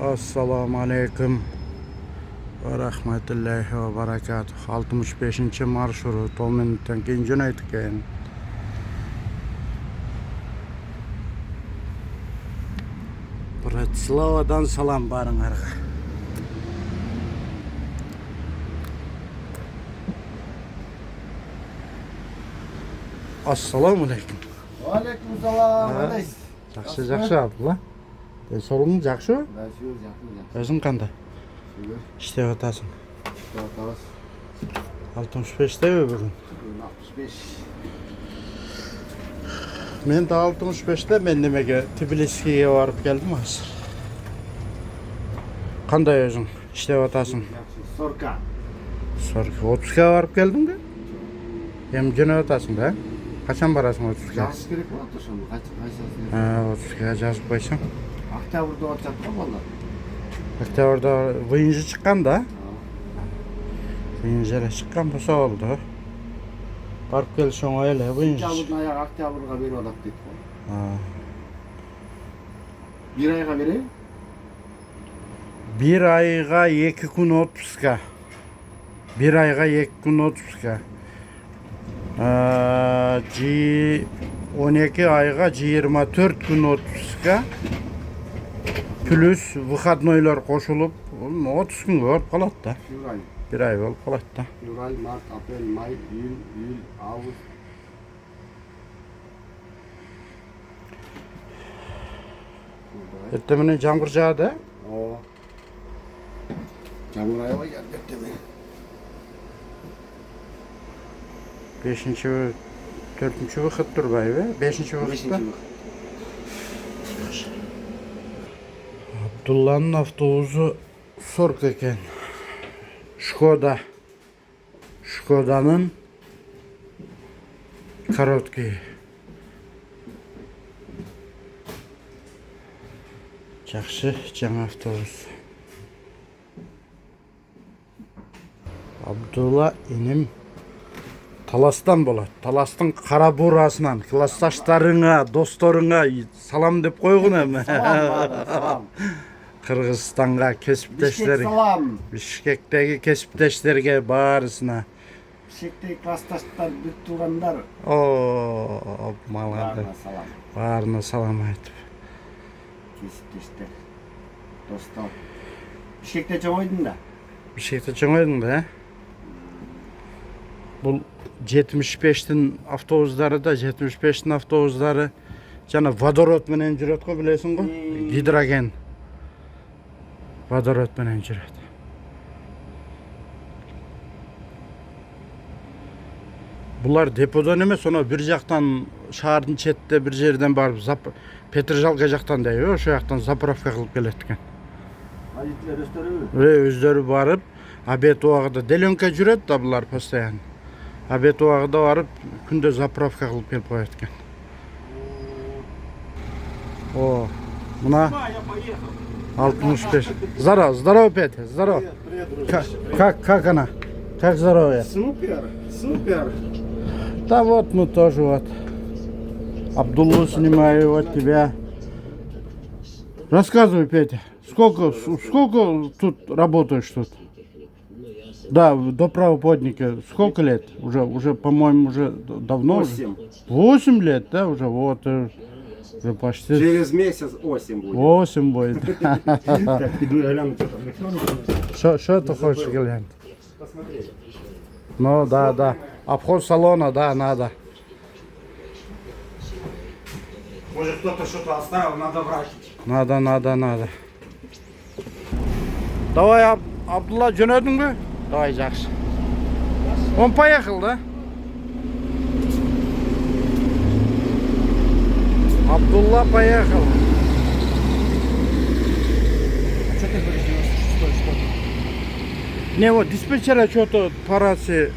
Assalamu alaikum ve rahmetullahi ve berekatuhu. 65. marşrut 10 minuttan keyin jo'naydik ekan. Bratislava'dan salam baringlarga. Assalamu alaikum. Aleykümselam. Жақсы Абдулла. Денсаулығың жақсы? Өзің қандай? Іштеп жатасың? 65-те бүгін? 65. Мен de 65-те, мен немеге Тбилисиге барып келдім азыр. Қандай өзің? Іштеп жатасың? 40. 30-ға барып келдің бе? Ем жөнеп жатасың да? Қашан барасың 30-ға? Жазыш керек болады ошону. Кайсы? 30-ға жазып қойсаң. Октябрда отчат бар балдар. Октябрда выйынжы шыққан да? Выйынжыра шыққан болса oldu. Барып келсең оңай эле выйынжы. Октябрдын аяғы октябрга берип алат дейт го. Bir ayga береби? Bir ayga 2 gün отпуска. Bir ayga 2 gün отпуска. 12 ayga 24 gün отпуска. Plus выходнойлар кошулуп 30 күнгө болуп калат да. Февраль. Bir ay болуп калат да. Февраль, март, апрель, май, июль, август. Эртең менен жамгыр жаады. О. Жамгыр аябай келди эртең. 5-4 вакыт турбайбы? 5-вакытта. Абдулланын автобусу 40 экен. Шкоданын короткий. Жакшы, жаңа автобус. Абдулла иним Таластан болот. Таластын кара буурасынан классташтарыңа, досторуңа салам деп койгун эми. Салам. Кыргызстанга кесиптештер. Салам. Бишкектеги кесиптештерге баарысына. Бишкектеги классташтар, бүт туугандар. О, малады. Салам. Баарына салам айтып. Кесиптештер. Достор. Бишкекте чоңойдун да. Бишкекте чоңойдуң да? Бул 75'tin автобустары да, 75'tin автобустары жана водород менен жүрөт го, билесиң го? Гидроген. Водород менен жүрөт. Булар деподон эмес, оно бир жактан шаардын четте бир жерден барып, Петрожалка жактан дейби, ошо жактан заправка кылып келет экен. Водителер өздөрүбү? Өздөрү барып, обед убагында деленка жүрөт да булар постоянно. Обед убагында барып, күндө заправка кылып келип коет экен. О, мына 65. Здорово, Петя, здорово. Как она? Как здоровье? Супер. Да вот мы тоже вот. Абдуллу снимаю, вот тебя. Рассказывай, Петя, сколько тут работаешь тут? Да, до правоподника. Сколько лет? Уже, по-моему, уже давно. 8. 8 лет, да, уже вот. Уже почти. Через месяц 8 будет. 8 будет. Так, иду я гляну, что там. Что ты хочешь глянуть? Посмотреть. Ну, да. Обход салона, да, надо. Может, кто-то что-то оставил, надо брать. Надо. Давай, Абдулла, жөнөдүң бе? Давай, жақсы. Он поехал, да? Абдулла поехал. Что ты говоришь, 96 что-то? Не, вот диспетчера что-то по рации